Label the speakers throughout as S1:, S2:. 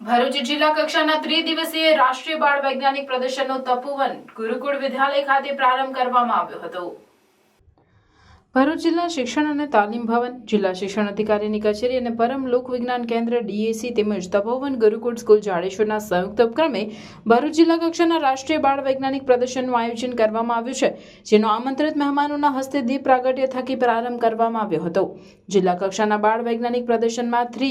S1: ભરૂચ જિલ્લા કક્ષાના ત્રિદિવસીય રાષ્ટ્રીય બાળ વૈજ્ઞાનિક પ્રદર્શનનો તપોવન ગુરુકુળ વિદ્યાલય ખાતે પ્રારંભ કરવામાં આવ્યો હતો। ભરૂચ જિલ્લા શિક્ષણ અને તાલીમ ભવન, જિલ્લા શિક્ષણ અધિકારીની કચેરી અને પરમ લોક વિજ્ઞાન કેન્દ્ર DAC તેમજ તપોવન ગુરુકુળ સ્કૂલ જાડેશ્વરના સંયુક્ત ઉપક્રમે ભરૂચ જિલ્લા કક્ષાના રાષ્ટ્રીય બાળ વૈજ્ઞાનિક પ્રદર્શનનું આયોજન કરવામાં આવ્યું છે, જેનો આમંત્રિત મહેમાનોના હસ્તે દીપ પ્રાગટ્ય થકી પ્રારંભ કરવામાં આવ્યો હતો। જિલ્લા કક્ષાના બાળ વૈજ્ઞાનિક પ્રદર્શનમાં 3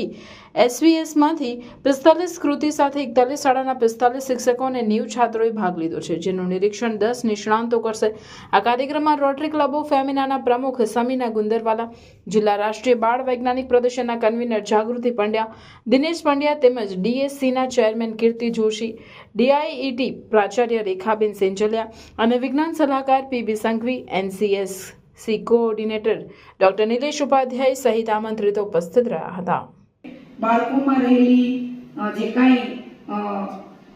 S1: SVSમાંથી 45 કૃતિ સાથે 41 શાળાના 45 શિક્ષકો અને 90 છાત્રોએ ભાગ લીધો છે, જેનું નિરીક્ષણ 10 નિષ્ણાંતો કરશે। આ કાર્યક્રમમાં રોટરી ક્લબ ઓફ ફેમિનાના પ્રમુખ સમીના ગુંદરવાલા, જિલ્લા રાષ્ટ્રીય બાળ વૈજ્ઞાનિક પ્રદર્શનના કન્વીનર જાગૃતિ પંડ્યા, દિનેશ પંડ્યા તેમજ DSCના ચેરમેન કીર્તિ જોશી, DIET પ્રાચાર્ય રેખાબેન સેંજલિયા અને વિજ્ઞાન સલાહકાર PB Sanghvi, NCSC coordinator doctor Nilesh Upadhyay સહિત આમંત્રિતો ઉપસ્થિત રહ્યા હતા।
S2: બાળકોમાં રહેલી જે કાંઈ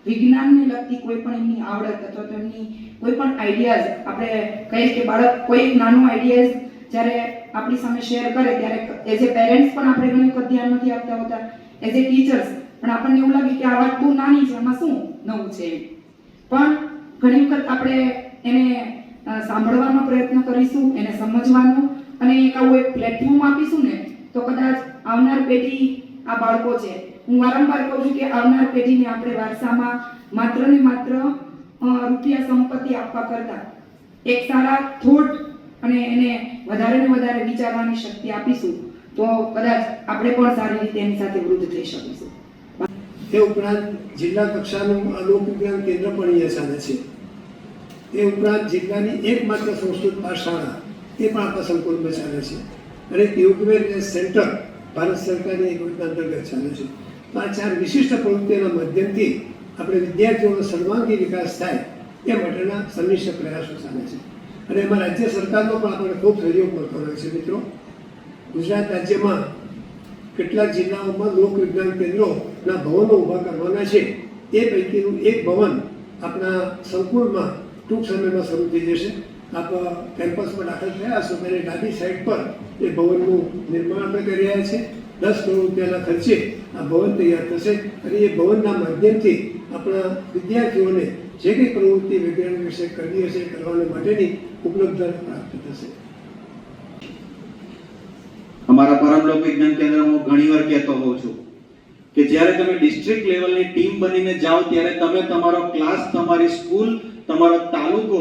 S2: વિજ્ઞાનને લગતી કોઈ પણ એમની આવડત અથવા તો એમની કોઈ પણ આઈડિયાઝ આપણે કહીએ કે બાળક કોઈ એક નાનો આઈડિયાઝ જ્યારે આપણી સામે શેર કરે ત્યારે એઝ એ પેરેન્ટ્સ પણ આપણે ઘણી વખત ધ્યાન નથી આપતા હોતા, એઝ એ ટીચર્સ પણ આપણને એવું લાગે કે આ વાત બહુ નાની છે, એમાં શું નવું છે, પણ ઘણી વખત આપણે એને સાંભળવાનો પ્રયત્ન કરીશું, એને સમજવાનો અને એક આવું એક પ્લેટફોર્મ આપીશું ને તો કદાચ આવનાર પેઢી આ બાળકો છે, હું વારંવાર કહું છું કે આવનાર પેઢીને આપણે વારસામાં માત્ર ને માત્ર રૂપિયા સંપત્તિ આપવા કરતા એક સારા થોટ અને એને વધારે ને વધારે વિચારવાની શક્તિ આપીશું તો કદાચ આપણે પણ સારી રીતે એની સાથે વૃદ્ધ થઈ શકીશું।
S3: તે ઉપરાંત જિલ્લા કક્ષાનું લોક વિજ્ઞાન કેન્દ્ર પણ અહીંયા ચાલે છે। તે ઉપરાંત જિલ્લાની એકમાત્ર સંસ્કૃત પાઠશાળા એ પણ આપણા સંકુલમાં ચાલે છે અને યોગવેર સેન્ટર ભારત સરકારની એક યોજના અંતર્ગત ચાલે છે। તો આ 4 વિશિષ્ટ પ્રવૃત્તિઓના માધ્યમથી આપણે વિદ્યાર્થીઓનો સર્વાંગી વિકાસ થાય એ માટેના સંનિષ્ઠ પ્રયાસો ચાલે છે અને એમાં રાજ્ય સરકારનો પણ આપણને ખૂબ સહયોગ મળતો રહે છે। મિત્રો, ગુજરાત રાજ્યમાં કેટલાક જિલ્લાઓમાં લોક વિજ્ઞાન કેન્દ્રોના ભવનો ઊભા કરવાના છે, એ પૈકીનું એક ભવન આપણા સંકુલમાં ટૂંક સમયમાં શરૂ થઈ જશે। આપ કેમ્પસમાં દાખલ થયા હશો ત્યારે ડાબી સાઈડ પર એ ભવનનું નિર્માણ આપણે કરી રહ્યા છીએ। 10 કરોડ રૂપિયાના ખર્ચે આ ભવન તૈયાર થશે અને એ ભવનના માધ્યમથી આપણા વિદ્યાર્થીઓને જે કંઈ પ્રવૃત્તિ વૈજ્ઞાનિક વિશે કરવી હશે કરવાને માટેની ઉપલબ્ધતા પ્રાપ્ત થશે।
S4: અમારા પરમ લોક વિજ્ઞાન કેન્દ્રમાં હું ઘણીવાર કહેતો હોઉં છું કે જ્યારે તમે ડિસ્ટ્રિક્ટ લેવલની ટીમ બનીને જાઓ ત્યારે તમે તમારો ક્લાસ, તમારી સ્કૂલ, તમારો તાલુકો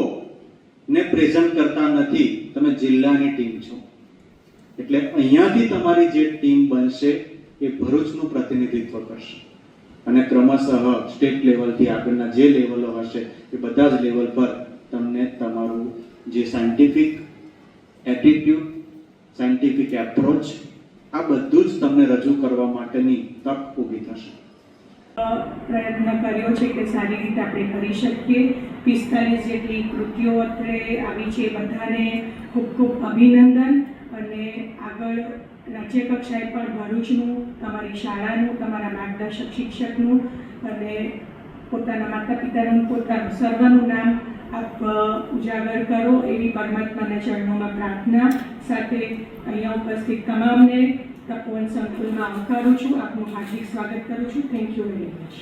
S4: ને પ્રેઝન્ટ કરતા નથી, તમે જિલ્લાની ટીમ છો। એટલે અહીંયાથી તમારી જે ટીમ બનશે એ ભરૂચનું પ્રતિનિધિત્વ કરશે અને ક્રમશઃ સ્ટેટ લેવલથી આગળના જે લેવલો હશે એ બધા જ લેવલ પર તમને તમારું જે સાયન્ટિફિક એટીટ્યુડ, સાયન્ટિફિક એપ્રોચ આ બધું જ તમને રજૂ કરવા માટેની તક ઊભી થશે।
S5: પ્રયત્ન કર્યો છે કે સારી રીતે આપણે કરી શકીએ। 45 જેટલી કૃતિઓ અત્રે આવી છે, બધાને ખૂબ ખૂબ અભિનંદન અને આગળ રાજ્ય કક્ષાએ પણ ભરૂચનું, તમારી શાળાનું, તમારા માર્ગદર્શક શિક્ષકનું અને પોતાના માતા પિતાનું, પોતાનું સર્વનું નામ આપ ઉજાગર કરો એવી પરમાત્માના ચરણોમાં પ્રાર્થના સાથે અહીંયા ઉપસ્થિત તમામને તપોવન સંકુલમાં આવકારું છું, આપનું હાર્દિક સ્વાગત કરું છું। Thank you very much.